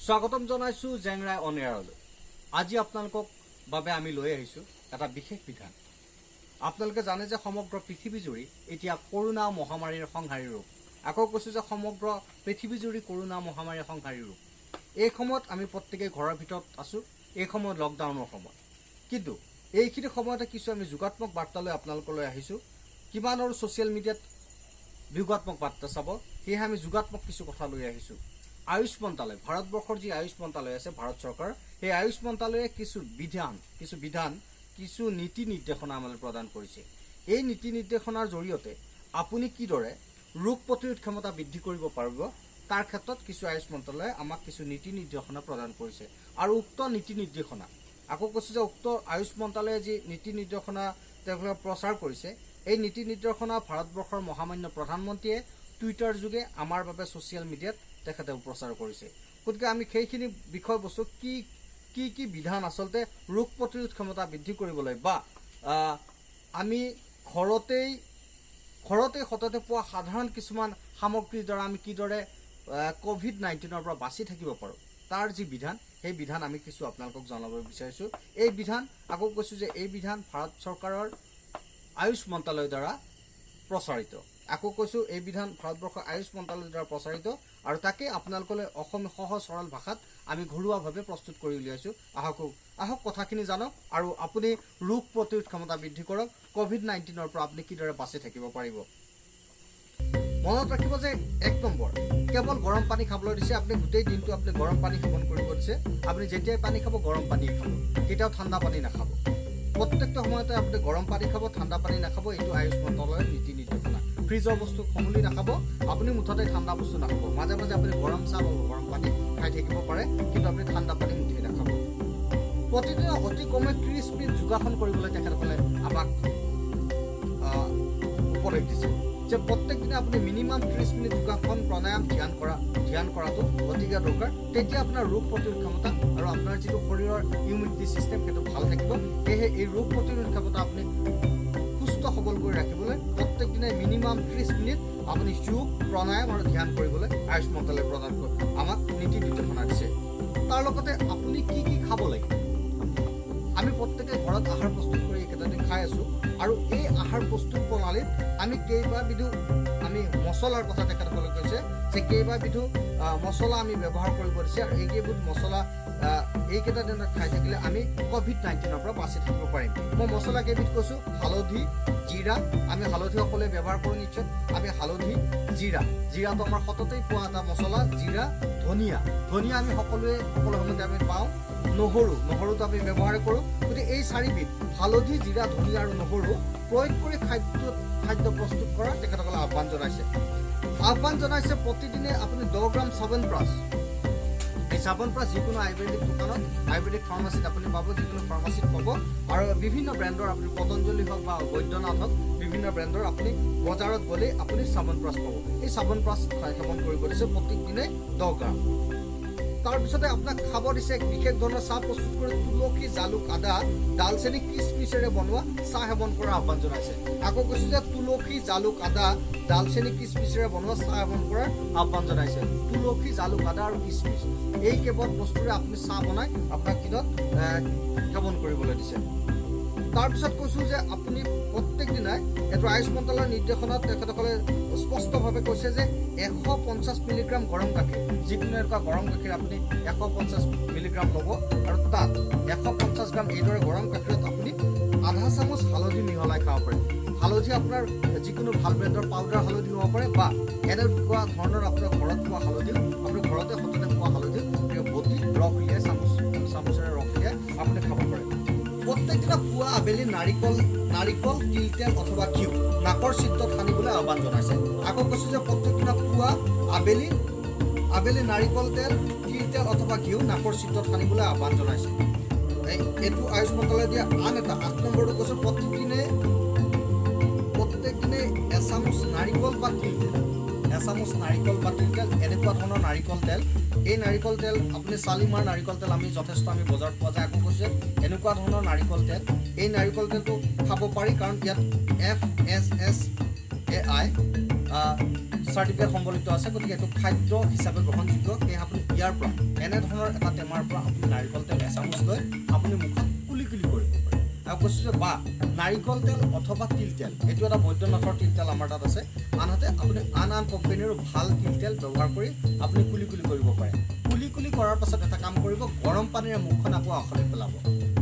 স্বাগতম জনাইছো জেংৰাই অন এয়াৰলৈ। আজি আপোনালোকক বাবে আমি লৈ আহিছো এটা বিশেষ বিধান। আপোনালোকে জানে যে সমগ্ৰ পৃথিৱীজুৰি এতিয়া কৰোনা মহামাৰীৰ সংহাৰী ৰোগ। আকৌ কৈছো যে সমগ্ৰ পৃথিৱীজুৰি কৰোনা মহামাৰীৰ সংহাৰী ৰোগ। এই সময়ত আমি প্ৰত্যেকেই ঘৰৰ ভিতৰত আছো। এই সময়ত লকডাউনৰ সময়, কিন্তু এইখিনি সময়তে কিছু আমি যোগাত্মক বাৰ্তা লৈ আপোনালোকলৈ আহিছো। কিমান আৰু ছ'চিয়েল মিডিয়াত বিয়োগাত্মক বাৰ্তা চাব, সেয়েহে আমি যোগাত্মক কিছু কথা লৈ আহিছো। আয়ুষ মন্ত্ৰালয়, ভাৰতবৰ্ষৰ যি আয়ুষ মন্ত্ৰালয় আছে ভাৰত চৰকাৰ, সেই আয়ুষ মন্ত্ৰালয়ে কিছু নীতি নিৰ্দেশনা আমালৈ প্ৰদান কৰিছে। এই নীতি নিৰ্দেশনাৰ জৰিয়তে আপুনি কিদৰে ৰোগ প্ৰতিৰোধ ক্ষমতা বৃদ্ধি কৰিব পাৰিব, তাৰ ক্ষেত্ৰত কিছু আয়ুষ মন্ত্ৰালয়ে আমাক কিছু নীতি নিৰ্দেশনা প্ৰদান কৰিছে। আৰু উক্ত নীতি নিৰ্দেশনা, আকৌ কৈছো যে উক্ত আয়ুষ মন্ত্ৰালয়ে যি নীতি নিৰ্দেশনা তেওঁলোকে প্ৰচাৰ কৰিছে, এই নীতি নিৰ্দেশনা ভাৰতবৰ্ষৰ মহামান্য প্ৰধানমন্ত্ৰীয়ে টুইটাৰ যোগে আমাৰ বাবে ছ'চিয়েল মিডিয়াত তেখেতে প্ৰচাৰ কৰিছে। গতিকে আমি সেইখিনি বিষয়বস্তু কি বিধান আচলতে ৰোগ প্ৰতিৰোধ ক্ষমতা বৃদ্ধি কৰিবলৈ, বা আমি ঘৰতেই সততে পোৱা সাধাৰণ কিছুমান সামগ্ৰীৰ দ্বাৰা আমি কিদৰে COVID-19 পৰা বাচি থাকিব পাৰোঁ, তাৰ যি বিধান, সেই বিধান আমি কিছু আপোনালোকক জনাব বিচাৰিছোঁ। এই বিধান, আকৌ কৈছোঁ যে এই বিধান ভাৰত চৰকাৰৰ আয়ুষ মন্ত্ৰালয়ৰ দ্বাৰা প্ৰচাৰিত। আকৌ কৈছোঁ এই বিধান ভাৰতবৰ্ষৰ আয়ুষ মন্ত্ৰালয়ৰ দ্বাৰা প্ৰচাৰিত, আৰু তাকে আপোনালোকলৈ অসমীয়া সহজ সৰল ভাষাত আমি ঘৰুৱাভাৱে প্ৰস্তুত কৰি উলিয়াইছোঁ। আহক কথাখিনি জানক, আৰু আপুনি ৰোগ প্ৰতিৰোধ ক্ষমতা বৃদ্ধি কৰক। COVID-19 পৰা আপুনি কিদৰে বাচি থাকিব পাৰিব। মনত ৰাখিব যে 1 নম্বৰ, কেৱল গৰম পানী খাবলৈ দিছে। আপুনি গোটেই দিনটো আপুনি গৰম পানী সেৱন কৰিব দিছে। আপুনি যেতিয়াই পানী খাব গৰম পানী খাব, কেতিয়াও ঠাণ্ডা পানী নাখাব। প্ৰত্যেকটো সময়তে আপুনি গৰম পানী খাব, ঠাণ্ডা পানী নাখাব। এইটো আয়ুষ মন্ত্ৰালয়ৰ নীতি নিৰ্দেশনা। ফ্ৰিজৰ বস্তু সমূলি নাখাব, আপুনি মুঠতে ঠাণ্ডা বস্তু নাখাব। মাজে মাজে আপুনি গৰম চাহ বা গৰম পানী খাই থাকিব পাৰে, কিন্তু আপুনি ঠাণ্ডা পানী মুঠেই নাখাব। প্ৰতিদিনে অতি কমে 30 মিনিট যোগাসন কৰিবলৈ তেখেতসকলে আমাক উপদেশ দিছে যে প্ৰত্যেক দিনে আপুনি মিনিমাম 30 মিনিট যোগাসন, প্ৰণায়াম, ধ্যান কৰাটো অতিকে দৰকাৰ। তেতিয়া আপোনাৰ ৰোগ প্ৰতিৰোধ ক্ষমতা আৰু আপোনাৰ যিটো শৰীৰৰ ইমিউনিটি ছিষ্টেম সেইটো ভাল থাকিব। সেয়েহে এই ৰোগ প্ৰতিৰোধ ক্ষমতা আপুনি সুস্থ সবল কৰি ৰাখিবলৈ প্ৰত্যেক দিনে মিনিমাম 30 মিনিট আপুনি যোগ, প্ৰণায়াম আৰু ধ্যান কৰিবলৈ আয়ুষ মন্ত্ৰালয়ে প্ৰদান কৰি আমাক নীতি নিৰ্দেশনা দিছে। তাৰ লগতে আপুনি কি খাব লাগিব। আমি প্ৰত্যেকে ঘৰত আহাৰ প্ৰস্তুত কৰি এইকেইটা দিন খাই আছোঁ, আৰু এই আহাৰ প্ৰস্তুত প্ৰণালীত আমি কেইবাবিধো মছলাৰ কথা তেখেতসকলে কৈছে যে কেইবাবিধো মছলা আমি ব্যৱহাৰ কৰিব দিছে, আৰু এইকেইবিধ মছলা এইকেইটা দিনত খাই থাকিলে আমি COVID-19 পৰা বাচি থাকিব পাৰিম। মই মছলা কেইবিধ কৈছোঁ: হালধি, জিৰা। আমি হালধি সকলোৱে ব্যৱহাৰ কৰোঁ নিশ্চয়। আমি হালধি, জিৰাটো আমাৰ সততেই পোৱা এটা মছলা। জিৰা, ধনিয়া আমি সকলো সময়তে আমি পাওঁ। নহৰুটো আমি ব্যৱহাৰ কৰোঁ। গতিকে এই 4বিধ হালধি, জিৰা, ধনিয়া আৰু নহৰু প্ৰয়োগ কৰি খাদ্য প্ৰস্তুত কৰাৰ তেখেতসকলে আহ্বান জনাইছে। প্ৰতিদিনে আপুনি 10 গ্ৰাম চাৱনপ্ৰাচ, এই চাৱনপ্ৰাচ যিকোনো আয়ুৰ্বেদিক দোকানত, আয়ুৰ্বেদিক ফাৰ্মাচীত আপুনি পাব, যিকোনো ফাৰ্মাচীত পাব। আৰু বিভিন্ন ব্ৰেণ্ডৰ আপুনি পতঞ্জলি হওক বা বৈদ্যনাথ হওক, বিভিন্ন ব্ৰেণ্ডৰ আপুনি বজাৰত গ'লেই আপুনি চাৱনপ্ৰাচ পাব। এই চাৱনপ্ৰাচ সেৱন কৰিব দিছে প্ৰত্যেক দিনে 10 গ্ৰাম। তাৰপিছতে আপোনাক খাব দিছে বিশেষ ধৰণৰ চাহ প্ৰস্তুত কৰি তুলসী, জালুক, আদা, ডালচেনি, কিচমিচেৰে বনোৱা চাহ সেৱন কৰাৰ আহ্বান জনাইছে। আকৌ কৈছোঁ যে তুলসী, জালুক, আদা, ডালচেনি, কিচমিচেৰে বনোৱা চাহ সেৱন কৰাৰ আহ্বান জনাইছে। তুলসী, জালুক, আদা আৰু কিচমিচ, এই কেৱল বস্তুৰে আপুনি চাহ বনাই আপোনাক দিনত সেৱন কৰিবলৈ দিছে। তাৰপিছত কৈছোঁ যে আপুনি প্ৰত্যেক দিনাই, এইটো আয়ুষ মন্ত্ৰালয়ৰ নিৰ্দেশনাত তেখেতসকলে স্পষ্টভাৱে কৈছে যে 150 মিলিগ্ৰাম গৰম গাখীৰ, যিকোনো এনেকুৱা গৰম গাখীৰ আপুনি 150 মিলিগ্ৰাম ল'ব, আৰু তাত 150 গ্ৰাম এইদৰে গৰম গাখীৰত আপুনি আধা চামুচ হালধি মিহলাই খাব পাৰে। হালধি আপোনাৰ যিকোনো ভাল ব্ৰেণ্ডৰ পাউডাৰ হালধি হ'ব পাৰে, বা এনেকুৱা ধৰণৰ আপোনাৰ ঘৰত পোৱা হালধি, আপুনি ঘৰতে সততে পোৱা হালধি বটি ৰস উলিয়াই চামুচেৰে ৰস উলিয়াই আপুনি খাব পাৰে। প্ৰত্যেক দিনা পুৱা আবেলি নাৰিকল, তিল তেল অথবা ঘিউ নাকৰ চিত্ৰত সানিবলৈ আহ্বান জনাইছে। আকৌ কৈছোঁ যে প্ৰত্যেক দিনা পুৱা আবেলি নাৰিকল তেল, তিল তেল অথবা ঘিউ নাকৰ চিত্ৰত সানিবলৈ আহ্বান জনাইছে। এইটো আয়ুষ মন্ত্ৰালয়ে দিয়া আন এটা 8 নম্বৰটো কৈছোঁ, প্ৰত্যেক দিনে এচামুচ নাৰিকল বা তিল তেল, এনেকুৱা ধৰণৰ নাৰিকল তেল। এই নাৰিকল তেল আপুনি চালিমাৰ নাৰিকল তেল আমি যথেষ্ট বজাৰত পোৱা যায়। আকৌ কৈছে এনেকুৱা ধৰণৰ নাৰিকল তেল, এই নাৰিকল তেলটো খাব পাৰি, কাৰণ ইয়াত FSSAI চাৰ্টিফিকেট সম্বলিত আছে গতিকে এইটো খাদ্য হিচাপে গ্ৰহণযোগ্য সেয়ে আপুনি ইয়াৰ পৰা এনেধৰণৰ এটা টেমাৰ পৰা আপুনি নাৰিকল তেল এচামুচ লৈ আপুনি মুখত কুলি কুলি কৰিব পাৰে আৰু কৈছোঁ যে বা নাৰিকল তেল অথবা তিল তেল এইটো এটা বৈদ্যনাথৰ তিল তেল আমাৰ তাত আছে আনহাতে আপুনি আন কম্পেনীৰো ভাল তিল তেল ব্যৱহাৰ কৰি আপুনি কুলি কুলি কৰিব পাৰে কুলি কুলি কৰাৰ পাছত এটা কাম কৰিব গৰম পানীৰে মুখখন আকৌ আখলি পেলাব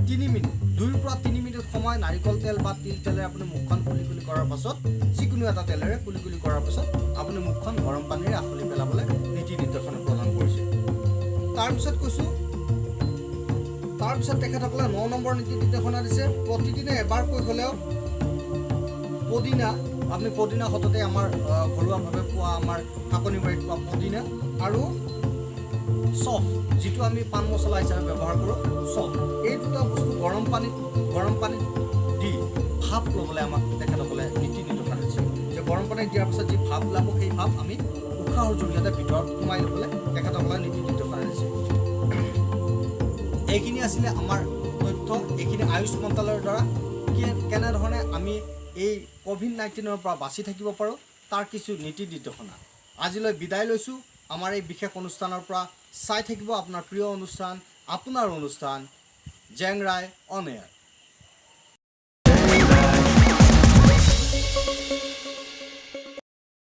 3 মিনিট 2 পৰা 3 মিনিট সময় নাৰিকল তেল বা তিল তেলেৰে আপুনি মুখখন কুলি কুলি কৰাৰ পাছত যিকোনো এটা তেলেৰে কুলি কুলি কৰাৰ পাছত আপুনি মুখখন গৰম পানীৰে আখলি পেলাবলৈ নীতি নিৰ্দেশনা প্ৰদান কৰিছে তাৰপিছত কৈছোঁ তাৰপিছত তেখেতসকলে 9 নম্বৰ নীতি নিৰ্দেশনা দিছে প্ৰতিদিনে এবাৰকৈ হ'লেও পদিনা আপুনি পদিনা সততে আমাৰ ঘৰুৱাভাৱে পোৱা আমাৰ কাকনি বাৰীত পোৱা পদিনা আৰু চফ যিটো আমি পান মছলা হিচাপে ব্যৱহাৰ কৰোঁ চফ এই দুটা বস্তু গৰম পানীত দি ভাপ ল'বলৈ আমাক তেখেতসকলে নীতি নিৰ্দেশনা দিছে যে গৰম পানীত দিয়াৰ পাছত যি ভাপ ওলাব সেই ভাপ আমি উশাহৰ জৰিয়তে ভিতৰত সোমাই ল'বলৈ তেখেতসকলে নীতি নিৰ্দেশনা দিছে এইখিনি আছিলে আমাৰ তথ্য এইখিনি আয়ুষ মন্ত্ৰালয়ৰ দ্বাৰা কেনেধৰণে আমি এই COVID-19 পৰা বাচি থাকিব পাৰোঁ তাৰ কিছু নীতি নিৰ্দেশনা আজিলৈ বিদায় লৈছোঁ আমাৰ এই বিশেষ অনুষ্ঠানৰ পৰা চাই থাকিব আপোনাৰ প্ৰিয় অনুষ্ঠান আপোনাৰ অনুষ্ঠান জেংৰাই অন এয়াৰ